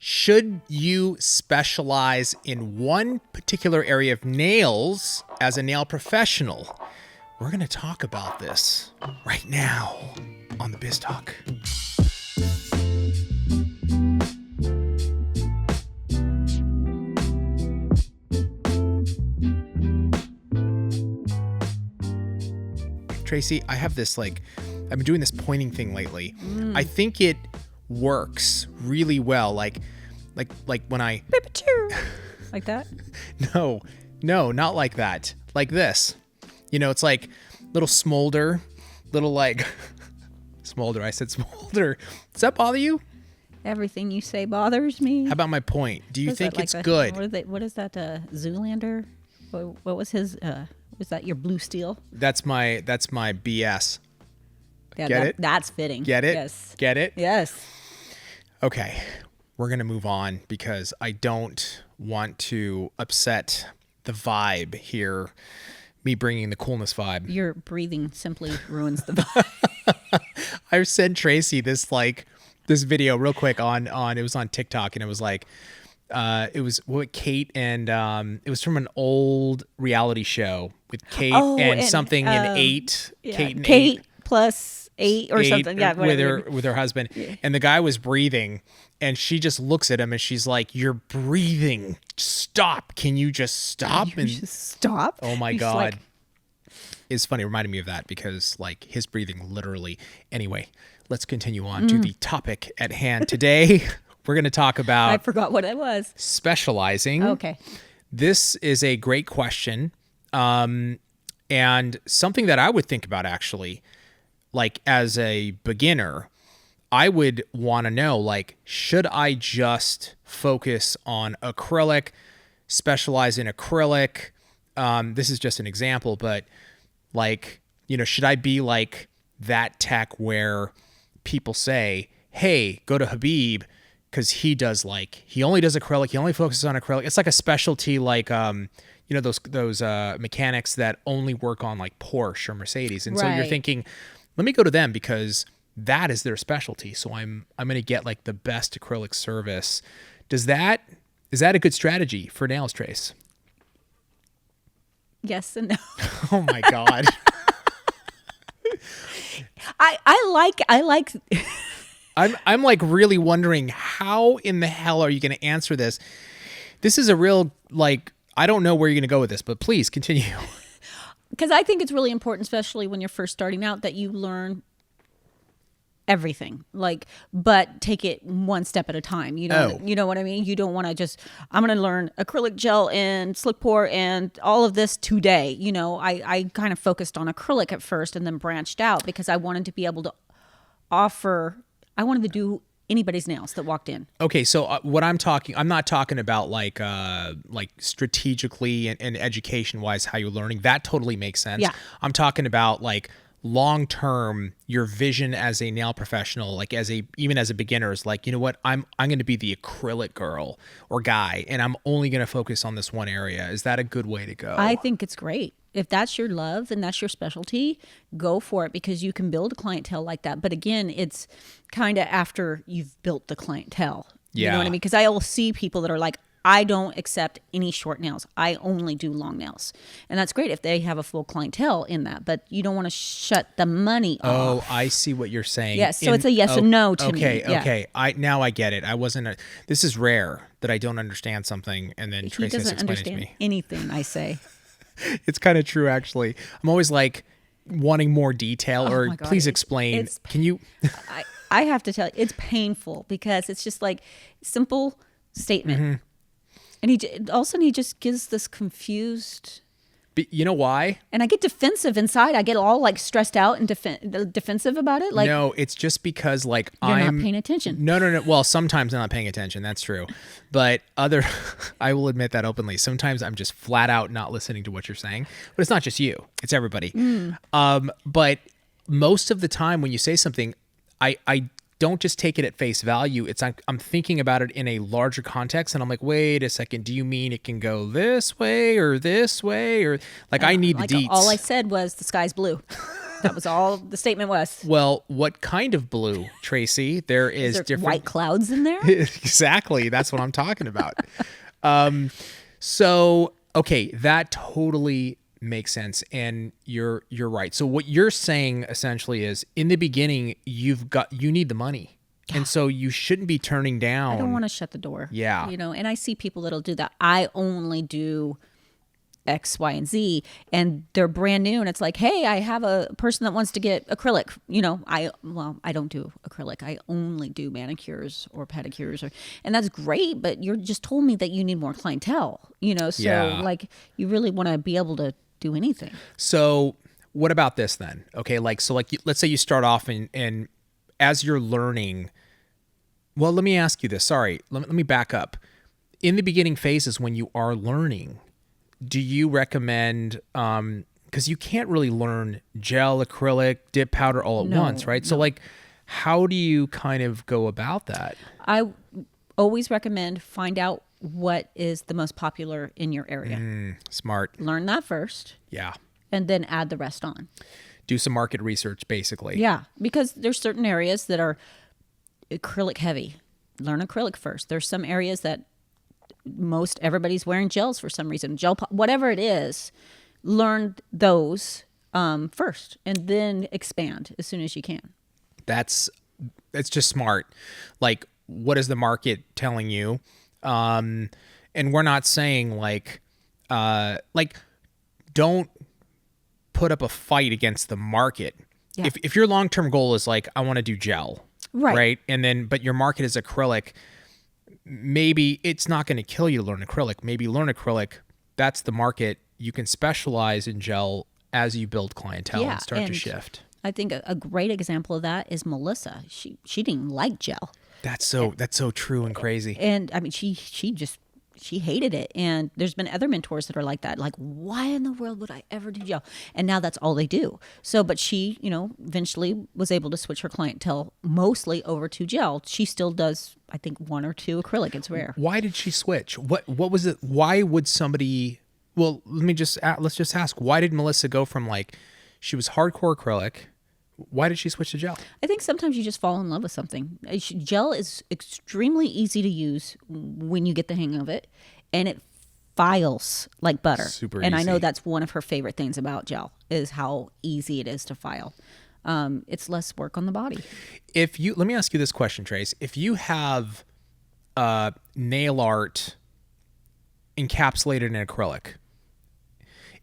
Should you specialize in one particular area of nails as a nail professional? We're going to talk about this right now on the Biz Talk. Tracey, I have this I've been doing this pointing thing lately. I think it works really well. Like when I like that? No, not like that. Like this. It's like little smolder, smolder. I said smolder. Does that bother you? Everything you say bothers me. How about my point? Do you think it's good? What is that? Zoolander? What was his? Was that your blue steel? That's my BS. Yeah, Get it? That's fitting. Get it? Yes. Get it? Yes. Okay, we're going to move on because I don't want to upset the vibe here, me bringing the coolness vibe. Your breathing simply ruins the vibe. I sent Tracey this video real quick on it was on TikTok, and it was it was Kate and it was from an old reality show with Kate and something in 8. Yeah, Kate and Kate 8. plus 8 or something. Yeah, with her husband. Yeah. And the guy was breathing, and she just looks at him and she's like, "You're breathing. Stop. Can you just stop?" Just stop. Oh my God. It's funny. It reminded me of that because his breathing literally. Anyway, let's continue on to the topic at hand today. We're going to talk about... I forgot what it was. Specializing. Okay. This is a great question. And something that I would think about actually, as a beginner, I would want to know, should I just focus on acrylic, specialize in acrylic? This is just an example, but should I be that tech where people say, hey, go to Habib, because he only does acrylic. He only focuses on acrylic. It's like a specialty, those mechanics that only work on Porsche or Mercedes. And so you're thinking, let me go to them because that is their specialty. So I'm going to get the best acrylic service. Is that a good strategy for nails, Trace? Yes and no. Oh my God. I like I'm really wondering, how in the hell are you going to answer this? This is a real, I don't know where you're going to go with this, but please continue. Because I think it's really important, especially when you're first starting out, that you learn everything, but take it one step at a time. You know what I mean? You don't want to just, I'm going to learn acrylic gel and slick pour and all of this today. I kind of focused on acrylic at first and then branched out because I wanted to be able to I wanted to do anybody's nails that walked in. Okay, so I'm not talking about strategically and education wise how you're learning. That totally makes sense. Yeah. I'm talking about long term, your vision as a nail professional, even as a beginner, is you know what, I'm going to be the acrylic girl or guy, and I'm only going to focus on this one area. Is that a good way to go? I think it's great. If that's your love and that's your specialty, go for it, because you can build a clientele like that. But again, it's kind of after you've built the clientele. Yeah. You know what I mean? Because I will see people that are I don't accept any short nails. I only do long nails. And that's great if they have a full clientele in that, but you don't want to shut the money off. Oh, I see what you're saying. Yes, so it's a yes and no to me. Okay. Now I get it. This is rare that I don't understand something and then Tracey has to explain it to me. He doesn't understand anything I say. It's kind of true, actually. I'm always wanting more detail, or please explain. Can you? I have to tell you, it's painful because it's just simple statement. Mm-hmm. And all of a sudden he just gives this confused. But you know why? And I get defensive inside. I get all stressed out and defensive about it. No, it's just because you're not paying attention. No. Well, sometimes I'm not paying attention. That's true. But I will admit that openly. Sometimes I'm just flat out not listening to what you're saying. But it's not just you. It's everybody. But most of the time when you say something, I don't just take it at face value. It's I'm thinking about it in a larger context, and I'm wait a second, do you mean it can go this way or this way, or I need the deets? All I said was the sky's blue. That was all the statement was. Well, what kind of blue, Tracy? There is different white clouds in there. Exactly. That's what I'm talking about. So, okay, that totally makes sense, and you're right. So what you're saying essentially is, in the beginning, you need the money, and so you shouldn't be turning down. I don't want to shut the door. Yeah, and I see people that'll do that. I only do X, Y, and Z, and they're brand new, and it's like, hey, I have a person that wants to get acrylic. I don't do acrylic. I only do manicures or pedicures, and that's great. But you just told me that you need more clientele. So like you really want to be able to do anything. So what about this then? Okay, let's say you start off and as you're learning. Well, let me ask you this. Sorry, let me back up. In the beginning phases, when you are learning, do you recommend, because you can't really learn gel, acrylic, dip powder all at once, right? No. So like, how do you kind of go about that? I always recommend find out what is the most popular in your area. Smart. Learn that first. Yeah. And then add the rest on. Do some market research, basically. Yeah, because there's certain areas that are acrylic heavy. Learn acrylic first. There's some areas that everybody's wearing gels for some reason. Whatever it is, learn those first, and then expand as soon as you can. That's just smart. Like, what is the market telling you? And we're not saying like don't put up a fight against the market. Yeah. If your long-term goal is like, I want to do gel, right? But your market is acrylic, maybe it's not going to kill you to learn acrylic. Maybe learn acrylic. That's the market. You can specialize in gel as you build clientele and start to shift. I think a great example of that is Melissa. She didn't like gel. That's so true and crazy. And I mean, she hated it. And there's been other mentors that are like that. Like, why in the world would I ever do gel? And now that's all they do. So, but she, eventually was able to switch her clientele mostly over to gel. She still does, I think, 1 or 2 acrylic. It's rare. Why did she switch? What was it? Why would somebody? Well, let's just ask. Why did Melissa go from like she was hardcore acrylic? Why did she switch to gel? I think sometimes you just fall in love with something. Gel is extremely easy to use when you get the hang of it, and it files like butter. Super and easy. I know that's one of her favorite things about gel is how easy it is to file. It's less work on the body. Let me ask you this question, Trace. If you have nail art encapsulated in acrylic,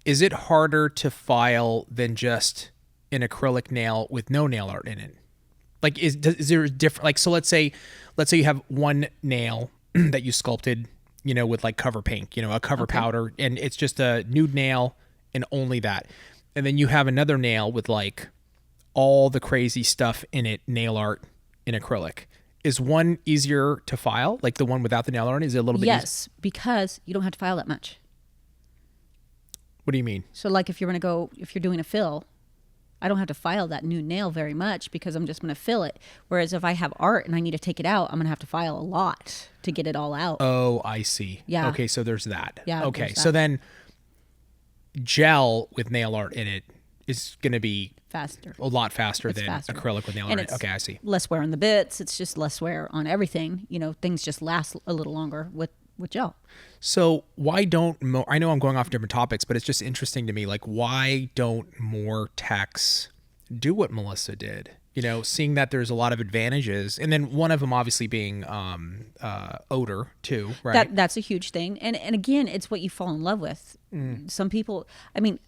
is it harder to file than just an acrylic nail with no nail art in it? Like, is there a different, like, so let's say you have one nail that you sculpted, with like cover paint, a cover powder, and it's just a nude nail and only that. And then you have another nail with like all the crazy stuff in it, nail art in acrylic. Is one easier to file? Like the one without the nail art? Is it a little bit Yes, because you don't have to file that much. What do you mean? So like if you're doing a fill, I don't have to file that new nail very much because I'm just going to fill it. Whereas if I have art and I need to take it out, I'm going to have to file a lot to get it all out. Oh, I see. Yeah. Okay, so there's that. Yeah. Okay, so then gel with nail art in it is going to be faster. A lot faster than acrylic with nail art in it. Okay, I see. Less wear on the bits. It's just less wear on everything. Things just last a little longer with gel. So why don't I know I'm going off different topics, but it's just interesting to me. Like, why don't more techs do what Melissa did? Seeing that there's a lot of advantages, and then one of them obviously being odor too, right? That's a huge thing, and again, it's what you fall in love with. Some people, I mean,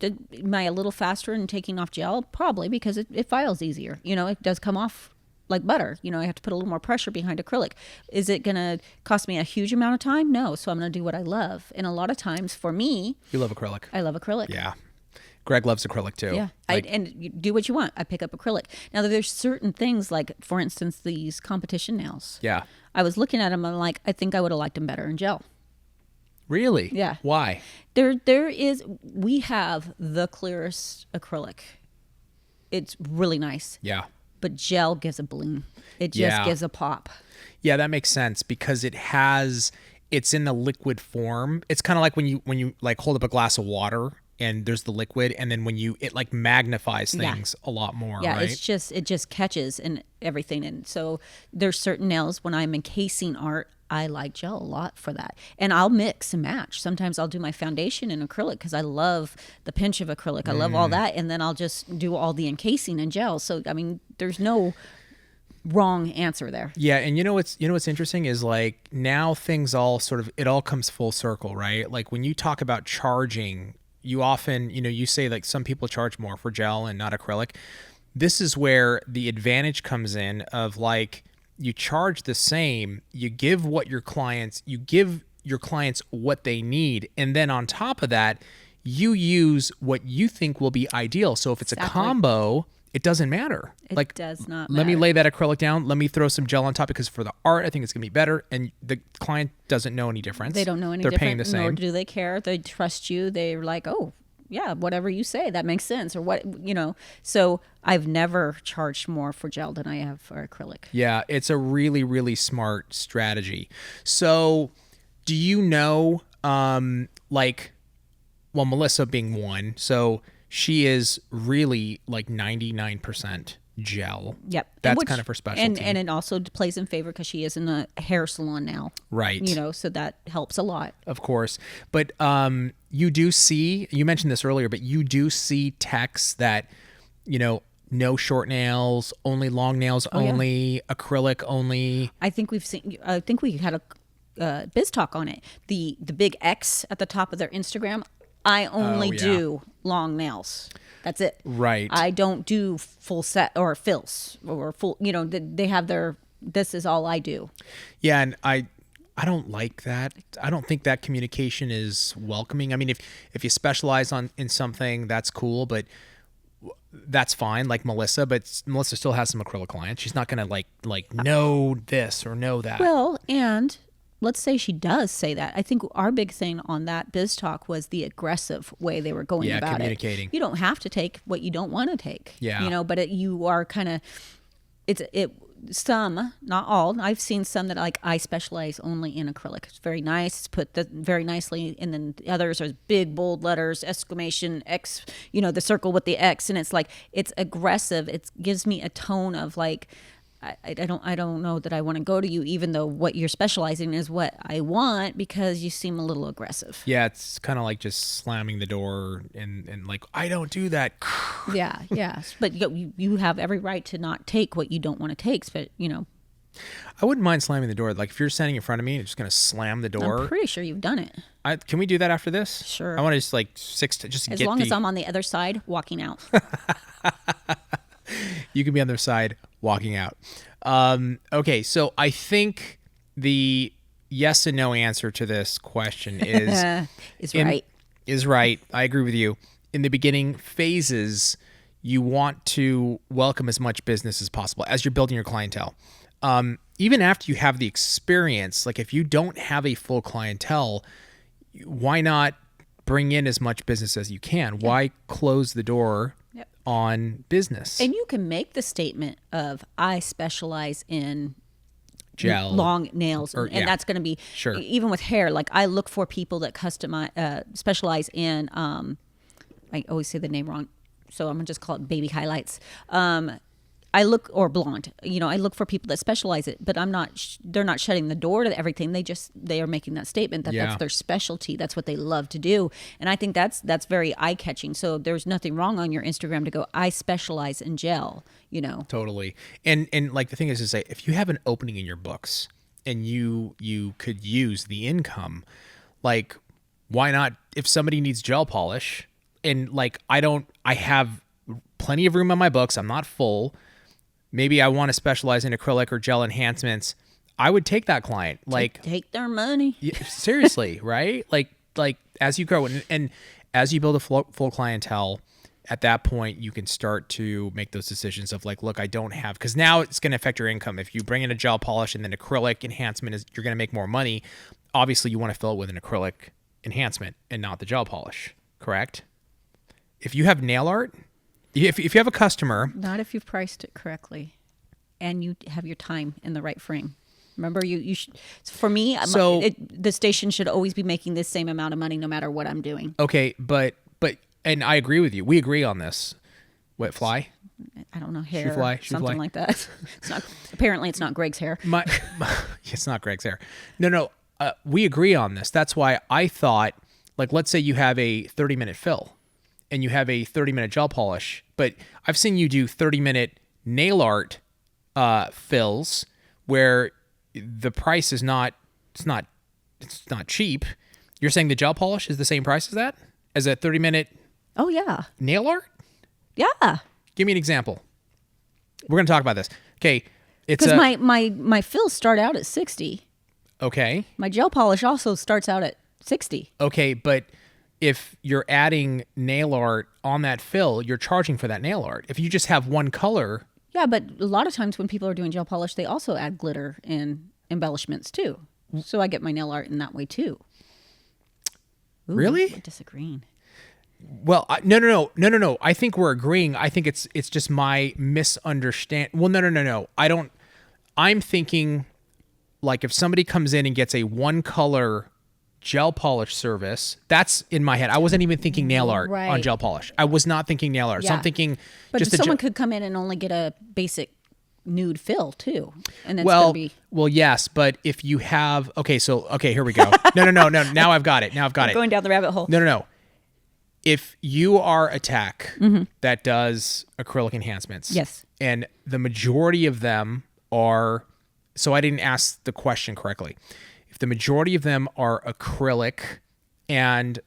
am I a little faster in taking off gel? Probably because it files easier. It does come off like butter. I have to put a little more pressure behind acrylic. Is it going to cost me a huge amount of time? No. So I'm going to do what I love. And a lot of times for me, you love acrylic. I love acrylic. Yeah. Greg loves acrylic too. Yeah. And you do what you want. I pick up acrylic. Now there's certain things like, for instance, these competition nails. Yeah. I was looking at them and I'm like, I think I would have liked them better in gel. Really? Yeah. Why? We have the clearest acrylic. It's really nice. Yeah. But gel gives a bling. It just gives a pop. Yeah, that makes sense because it's in the liquid form. It's kind of like when you like hold up a glass of water and there's the liquid, and then when it like magnifies things a lot more, Yeah, right? it just catches and everything. And so there's certain nails when I'm encasing art, I like gel a lot for that. And I'll mix and match. Sometimes I'll do my foundation in acrylic because I love the pinch of acrylic. I love all that. And then I'll just do all the encasing in gel. So, I mean, there's no wrong answer there. Yeah, and what's interesting is like now things all sort of it all comes full circle, right? Like when you talk about charging, you often, you say like some people charge more for gel and not acrylic. This is where the advantage comes in of like you charge the same, you give your clients what they need, and then on top of that, you use what you think will be ideal. So if it's a combo, it doesn't matter. It does not matter. Let me lay that acrylic down. Let me throw some gel on top because for the art, I think it's going to be better. And the client doesn't know any difference. They don't know any They're different. paying the same. Nor do they care. They trust you. They're like, oh, yeah, whatever you say, that makes sense. Or what, So I've never charged more for gel than I have for acrylic. Yeah, it's a really, really smart strategy. So do you know, Melissa being one, so she is really like 99% gel. Yep. That's kind of her specialty. And it also plays in favor because she is in a hair salon now. Right. So that helps a lot. Of course. But you do see, you mentioned this earlier, but you do see texts that, no short nails, only long nails only, acrylic only. I think we had a biz talk on it. The big X at the top of their Instagram. I only do long nails. That's it. Right. I don't do full set or fills or full, they have this is all I do. Yeah. And I don't like that. I don't think that communication is welcoming. I mean, if you specialize in something, that's cool, but that's fine. Like Melissa, but Melissa still has some acrylic clients. She's not going to like know this or know that. Well, and let's say she does say that. I think our big thing on that biz talk was the aggressive way they were going about communicating. You don't have to take what you don't want to take. Yeah. But you are kind of, some, not all. I've seen some that I specialize only in acrylic. It's very nice. It's put very nicely. And then the others are big, bold letters, exclamation, X, the circle with the X. And it's like, it's aggressive. It gives me a tone of like, I don't know that I want to go to you, even though what you're specializing is what I want, because you seem a little aggressive. Yeah, it's kind of like just slamming the door and like, I don't do that. Yeah. But you have every right to not take what you don't want to take. But, I wouldn't mind slamming the door. Like if you're standing in front of me and just going to slam the door. I'm pretty sure you've done it. Can we do that after this? Sure. I want to just like just as get long as I'm on the other side walking out. You can be on their side walking out. Okay, so I think the yes and no answer to this question is right. Is right. I agree with you. In the beginning phases, you want to welcome as much business as possible as you're building your clientele. Even after you have the experience, like if you don't have a full clientele, why not bring in as much business as you can? Yeah. Why close the door on business? And you can make the statement of, I specialize in gel, long nails, and that's going to be sure. Even with hair. Like I look for people that specialize in. I always say the name wrong, so I'm gonna just call it baby highlights. I look, or blonde. I look for people that specialize it, but I'm not. They're not shutting the door to everything. They are making that statement that that's their specialty. That's what they love to do, and I think that's very eye catching. So there's nothing wrong on your Instagram to go, I specialize in gel. Totally. And like the thing is say if you have an opening in your books and you could use the income, like why not? If somebody needs gel polish and like I have plenty of room on my books. I'm not full. Maybe I want to specialize in acrylic or gel enhancements. I would take that client. Like take their money. Seriously, right? Like as you grow and as you build a full clientele, at that point you can start to make those decisions of like, look, I don't have, because now it's going to affect your income. If you bring in a gel polish and then acrylic enhancement you're going to make more money. Obviously, you want to fill it with an acrylic enhancement and not the gel polish. Correct? If you have nail art. If you have a customer... Not if you've priced it correctly and you have your time in the right frame. Remember, you should... For me, the station should always be making the same amount of money no matter what I'm doing. Okay, but and I agree with you. We agree on this. What, fly? I don't know, hair, Shoe fly? something like that. It's not. Apparently, it's not Greg's hair. It's not Greg's hair. No. We agree on this. That's why I thought, like, let's say you have a 30-minute fill and you have a 30-minute gel polish, but I've seen you do 30-minute nail art fills where the price is not cheap. You're saying the gel polish is the same price as that? As a 30-minute Oh yeah, nail art? yeah. Give me an example. We're going to talk about this. Okay. Because my fills start out at 60. Okay. My gel polish also starts out at 60. Okay, but if you're adding nail art on that fill, you're charging for that nail art. If you just have one color. Yeah, but a lot of times when people are doing gel polish, they also add glitter and embellishments too. So I get my nail art in that way too. Ooh, Really? we're disagreeing. Well, no. I think we're agreeing. I think it's just my misunderstand. Well, no. I'm thinking like if somebody comes in and gets a one color gel polish service, that's in my head. I wasn't even thinking nail art on gel polish. I was not thinking nail art. So Yeah. I'm thinking But just someone could come in and only get a basic nude fill too, and it's well, gonna be well, yes, but if you have okay, here we go. No. Now I've got it. going down the rabbit hole. No. If you are a tech that does acrylic enhancements, Yes. and the majority of them are, so I didn't ask the question correctly. If the majority of them are acrylic and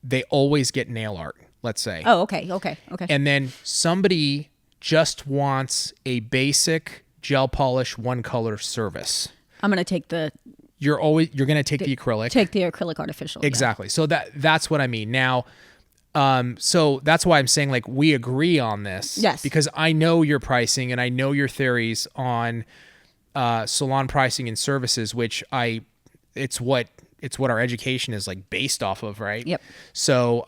they always get nail art, let's say. Oh, okay. And then somebody just wants a basic gel polish one color service. I'm gonna take You're going to take the acrylic. Take the acrylic artificial. yeah. Exactly. So that's what I mean. Now, so that's why I'm saying like we agree on this. Yes. Because I know your pricing and I know your theories on salon pricing and services, which it's what our education is like based off of, right? Yep. So,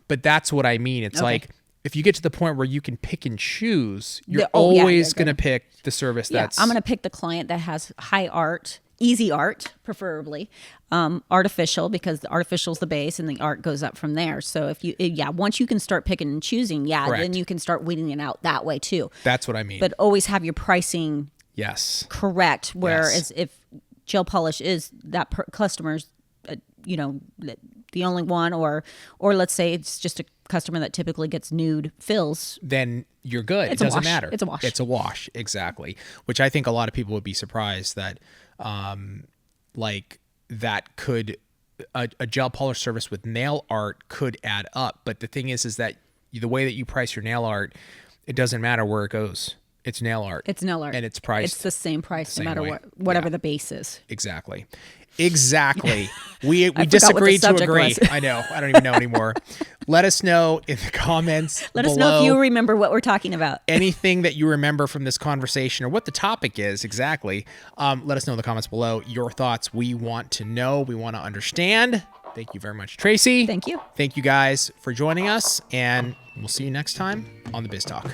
but that's what I mean. It's like if you get to the point where you can pick and choose, you're always going to pick the service that's. I'm going to pick the client that has high art, easy art, preferably artificial, because the artificial is the base and the art goes up from there. So once you can start picking and choosing, Correct. then you can start weeding it out that way too. That's what I mean. But always have your pricing yes. correct. Whereas if gel polish is that customer's, the only one, or let's say it's just a customer that typically gets nude fills, then you're good. It's it a doesn't wash. matter. It's a wash. It's a wash. Exactly. Which I think a lot of people would be surprised that, like that could, a gel polish service with nail art could add up. But the thing is that the way that you price your nail art, it doesn't matter where it goes. It's nail art. It's nail art. And it's priced. It's the same price same no matter way. whatever the base is. Exactly. We forgot what the disagreed to subject agree. was. I know. I don't even know anymore. Let us know in the comments. Let us know if you remember what we're talking about. Anything that you remember from this conversation or what the topic is exactly. Let us know in the comments below your thoughts. We want to know. We want to understand. Thank you very much, Tracey. Thank you. Thank you guys for joining us, and we'll see you next time on the Biz Talk.